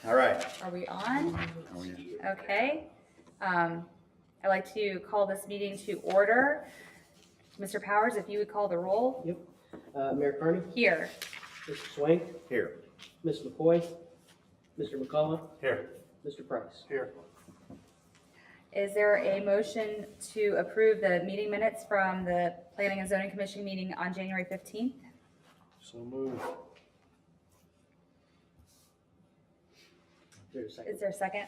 All right. Are we on? Oh, yeah. Okay. I'd like to call this meeting to order. Mr. Powers, if you would call the roll. Yep. Mayor Carney, Here. Mr. Swank, Here. Ms. McCoy, Mr. McCullough, Here. Mr. Price. Here. Is there a motion to approve the meeting minutes from the Planning and Zoning Commission meeting on January 15th? So move. There's a second. Is there a second?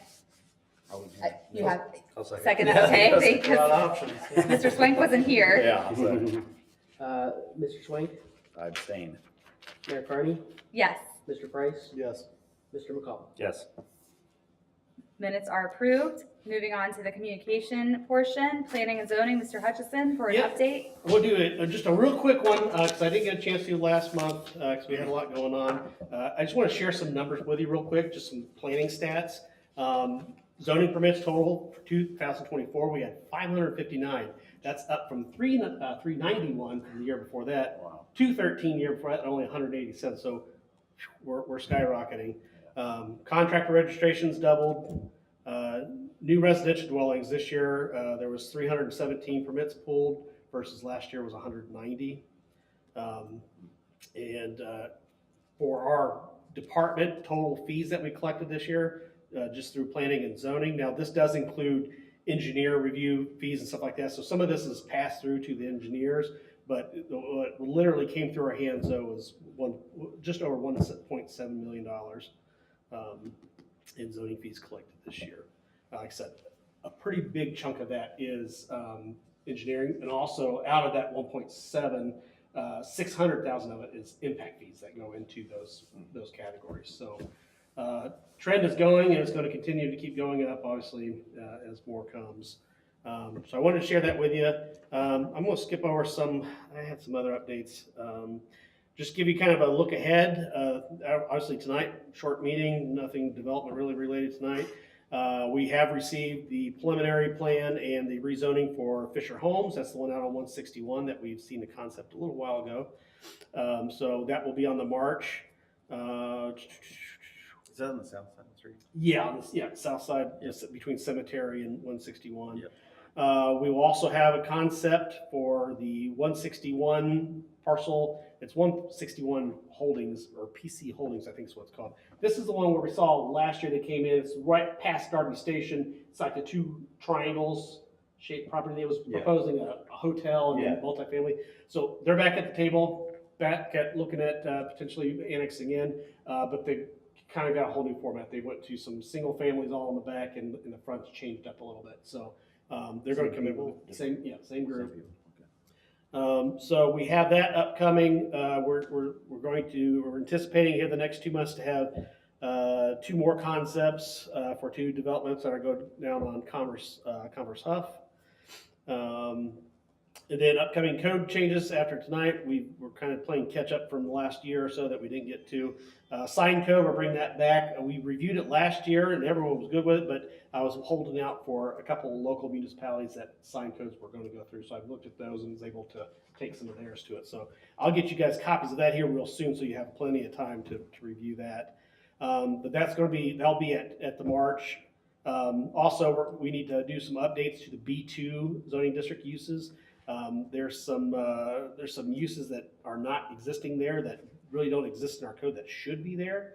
I You have I'll second. second, okay, Yes, thank a lot of you. options. Mr. Swank wasn't here. Yeah, I'll second. Mr. Swank, I abstain. Mayor Carney, Yes, Mr. Price, Yes. Mr. McCullough. Yes. minutes are approved. Moving on to the communication portion, Planning and Zoning, Mr. Hutchison for an Yeah. update. We'll do it, just a real quick one, because I didn't get a chance to last month, because we had a lot going on. I just want to share some numbers with you real quick, just some planning stats. Zoning permits total for 2024, we had 559. That's up from 391 from the year before that. Wow. 213 year before that, and only 187. So we're skyrocketing. Contractor registrations doubled. New residential dwellings this year, there was 317 permits pulled versus last year was 190. For our department, total fees that we collected this year, just through planning and zoning. Now, this does include engineer review fees and stuff like that. So some of this is passed through to the engineers, but what literally came through our hands though was just over $1.7 million in zoning fees collected this year. Like I said, a pretty big chunk of that is engineering, and also out of that 1.7, 600,000 of it is impact fees that go into those categories. So trend is going, and it's going to continue to keep going up, obviously, as more comes. So I wanted to share that with you. I'm going to skip over I had some other updates. Just give you kind of a look ahead. Obviously tonight, short meeting, nothing development really related tonight. We have received the preliminary plan and the rezoning for Fisher Homes. That's the one out on 161 that we've seen the concept a little while ago. So that will be on the March. Is that on the south side of the street? Yeah, south side, between Cemetery and 161. Yep. We will also have a concept for the 161 parcel. It's 161 Holdings, or PC Holdings, I think is what it's called. This is the one where we saw last year they came in. It's right past Darby Station. It's like the two triangles shaped property. They was proposing a hotel and multifamily. So they're back at the table, back at looking at potentially annexing in, but they kind of got a whole new format. They went to some single families all in the back, and the front's changed up a little bit. So they're going to come in with the same group. So we have that upcoming. We're anticipating here the next 2 months to have 2 more concepts for 2 developments that are going down on Commerce Huff. And then upcoming code changes after tonight. We're kind of playing catch up from the last year or so that we didn't get to. Sign code, we're bringing that back. We reviewed it last year and everyone was good with it, but I was holding out for a couple of local municipalities that sign codes were going to go through. So I've looked at those and was able to take some of theirs to it. So I'll get you guys copies of that here real soon so you have plenty of time to review that. But that'll be at the March. Also, we need to do some updates to the B2 zoning district uses. There's some uses that are not existing there that really don't exist in our code that should be there.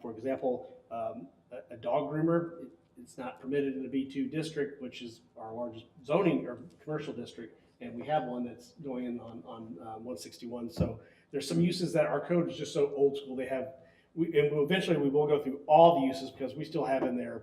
For example, a dog groomer, it's not permitted in the B2 district, which is our largest zoning or commercial district, and we have one that's going in on 161. So there's some uses that our code is just so old school. Eventually we will go through all the uses because we still have in there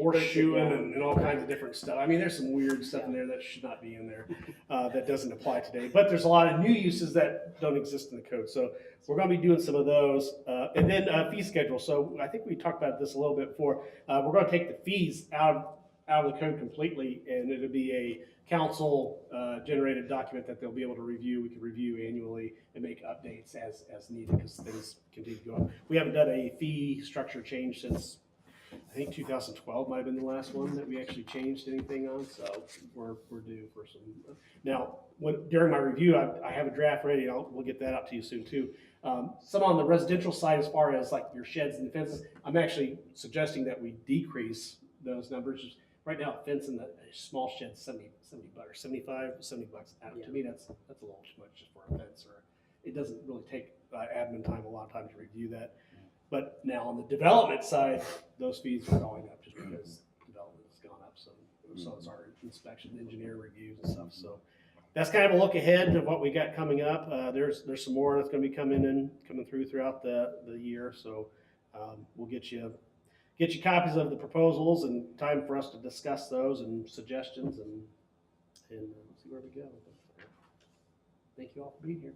horseshoeing and all kinds of different stuff. I mean, there's some weird stuff in there that should not be in there that doesn't apply today. But there's a lot of new uses that don't exist in the code. So we're going to be doing some of those. And then fee schedule. So I think we talked about this a little bit before. We're going to take the fees out of the code completely, and it'll be a council generated document that they'll be able to review. We can review annually and make updates as needed because things continue to go up. We haven't done a fee structure change since I think 2012 might have been the last one that we actually changed anything on, so we're due for some. Now, during my review, I have a draft ready, we'll get that out to you soon too. Some on the residential side, as far as like your sheds and fences, I'm actually suggesting that we decrease those numbers. Right now, a fence in the small shed, 70 bucks, or 75, 70 bucks. To me, that's a little too much just for a fence, or it doesn't really take admin time a lot of times to review that. But now on the development side, those fees are going up just because development has gone up. So is our inspection, engineer reviews and stuff. So that's kind of a look ahead of what we got coming up. There's some more that's going to be coming through throughout the year. So we'll get you copies of the proposals and time for us to discuss those and suggestions and see where we go. Thank you all for being here.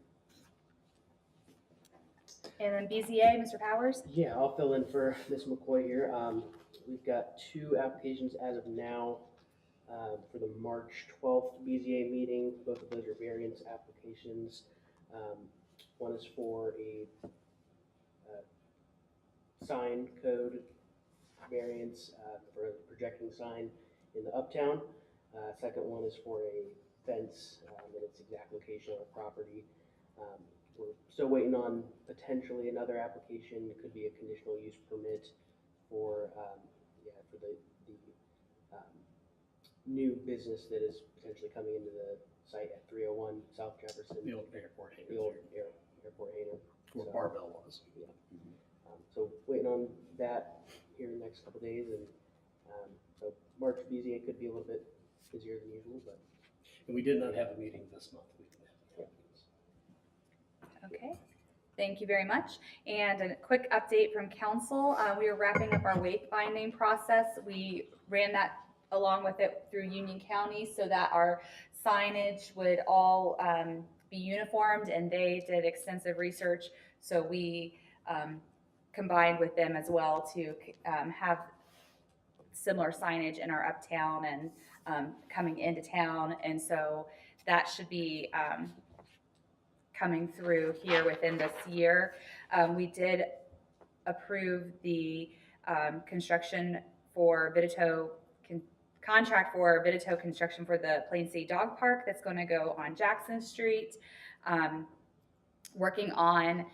And then BZA, Mr. Powers? Yeah, I'll fill in for Ms. McCoy here. We've got 2 applications as of now for the March 12th BZA meeting. Both of those are variance applications. One is for a sign code variance for a projecting sign in the Uptown. Second one is for a fence in its exact location on a property. We're still waiting on potentially another application. It could be a conditional use permit for the new business that is potentially coming into the site at 301 South Jefferson. The old airport hangar. The old airport hangar. Where So, Barbell was. Yeah. So waiting on that here in the next couple of days, and so March BZA could be a little bit busier than usual, but And we did not have a meeting this month. We didn't have meetings. Okay, thank you very much. And a quick update from council. We are wrapping up our wayfinding process. We ran that along with it through Union County so that our signage would all be uniformed, and they did extensive research. So we combined with them as well to have similar signage in our uptown and coming into town. And so that should be coming through here within this year. We did approve the construction for Vidito, contract for Vidito construction for the Plain City Dog Park that's going to go on Jackson Street. Working on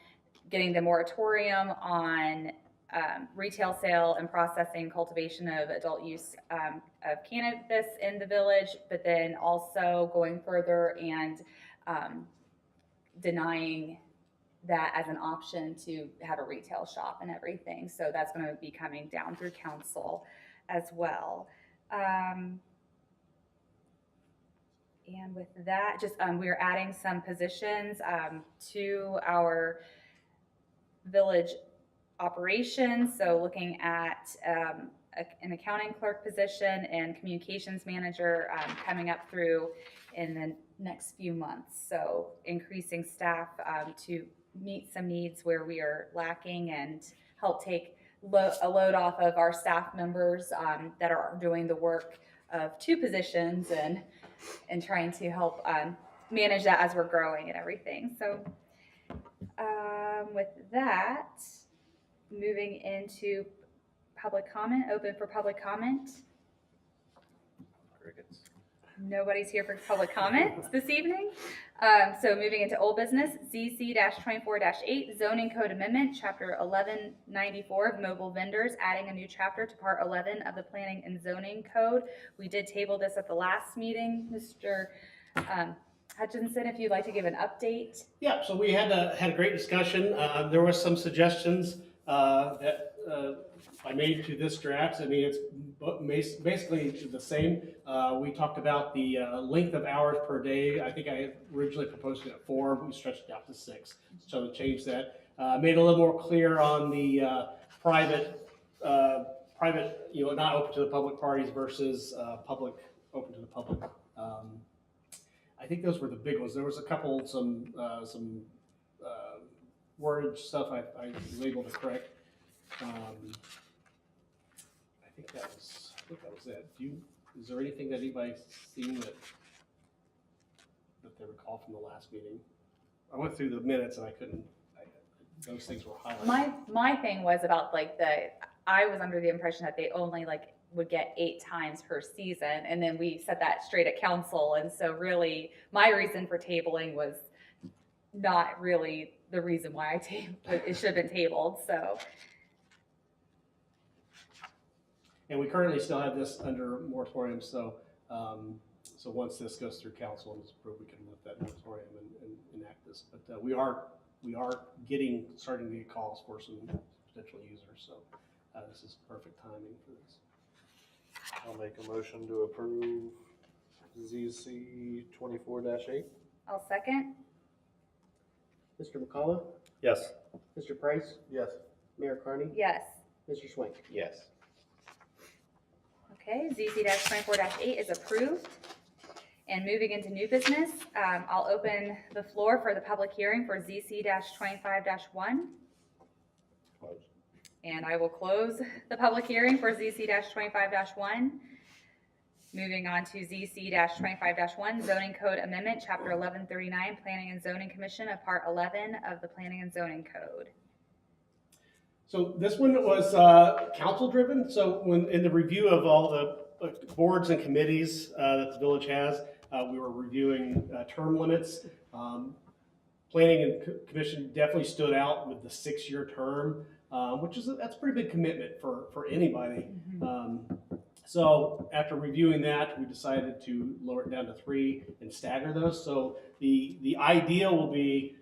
getting the moratorium on retail sale and processing, cultivation of adult use of cannabis in the village, but then also going further and denying that as an option to have a retail shop and everything. So that's going to be coming down through council as well. And with that, just we're adding some positions to our village operations. So looking at an accounting clerk position and communications manager coming up through in the next few months. So increasing staff to meet some needs where we are lacking and help take a load off of our staff members that are doing the work of 2 positions and trying to help manage that as we're growing and everything. So with that, moving into public comment, open for public comment. Crickets. Nobody's here for public comment this evening. So moving into old business, ZC-24-8, zoning code amendment, chapter 1194 of mobile vendors, adding a new chapter to part 11 of the planning and zoning code. We did table this at the last meeting. Mr. Hutchinson, if you'd like to give an update. Yeah, so we had a great discussion. There were some suggestions that I made to this draft. I mean, it's basically the same. We talked about the length of hours per day. I think I originally proposed it at 4. We stretched it out to 6. So to change that, made it a little more clear on the private, not open to the public parties versus public, open to the public. I think those were the big ones. There was a couple, some wordage stuff I labeled it correct. I think that was it. Is there anything that anybody's seen that they recall from the last meeting? I went through the minutes and I couldn't. Those things were highlighted. My thing was about like I was under the impression that they only like would get 8 times per season, and then we said that straight at council, and so really, my reason for tabling was not really the reason why it should have been tabled, so. And we currently still have this under moratorium, so, so once this goes through council and is approved, we can lift that moratorium and enact this. But we are starting to get calls for some potential users, so this is perfect timing for this. I'll make a motion to approve ZC 24-8. I'll second. Mr. McCullough, Yes. Mr. Price, Yes. Mayor Carney, Yes. Mr. Swank. Yes. Okay, ZC-24-8 is approved. And moving into new business, I'll open the floor for the public hearing for ZC-25-1. Close. And I will close the public hearing for ZC-25-1. Moving on to ZC-25-1, Zoning Code Amendment, Chapter 1139, Planning and Zoning Commission of Part 11 of the Planning and Zoning Code. So this one was council driven. So when in the review of all the boards and committees that the village has, we were reviewing term limits. Planning and Commission definitely stood out with the 6-year term, which is that's a pretty big commitment for anybody. So after reviewing that, we decided to lower it down to 3 and stagger those. So the idea will be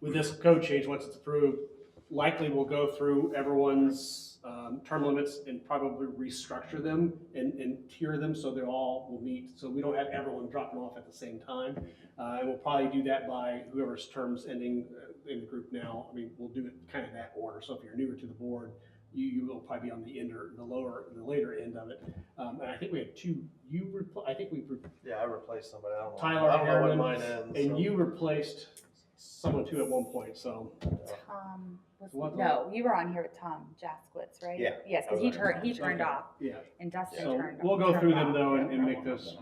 with this code change, once it's approved, likely we'll go through everyone's term limits and probably restructure them and tier them so they all will meet. So we don't have everyone dropping off at the same time. And we'll probably do that by whoever's term's ending in the group now. I mean, we'll do it kind of that order. So if you're newer to the board, you will probably be on the end or the later end of it. And I think we had 2. Yeah, I replaced somebody. I don't know. Tyler I don't know when Harriman, mine ends. and so. you replaced someone too at one point. So Tom, What? no, you were on here with Tom Jaskwitz, right? Yeah. Yes, I because was on he turned Okay. off, yeah. and Dustin So turned off. we'll go through them off. though and make those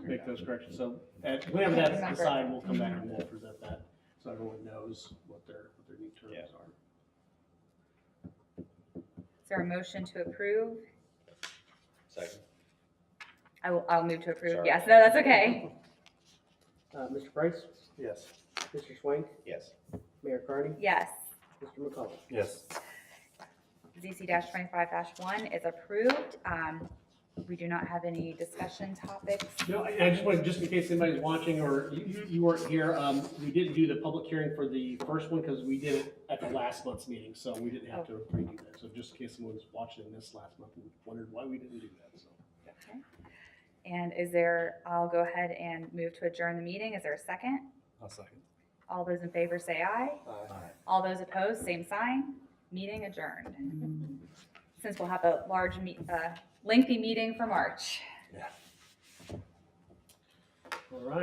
corrections. So whenever I that's remember. decided, we'll come back and we'll present that so everyone knows what their new terms Yeah. are. Is there a motion to approve? Second. I'll move to approve. Sorry. Yes, no, that's okay. Mr. Price, Yes. Mr. Swank, Yes. Mayor Carney, Yes. Mr. McCullough. Yes. ZC-25-1 is approved. We do not have any discussion topics. No, I just wanted, just in case anybody's watching or you weren't here, we didn't do the public hearing for the first one because we did it at the last month's meeting, so we didn't have to redo that. So just in case someone was watching this last month and wondered why we didn't do that, so. Okay. And I'll go ahead and move to adjourn the meeting. Is there a second? I'll second. All those in favor say aye. Aye. All those opposed, same sign. Meeting adjourned. Since we'll have a lengthy meeting for March. All right.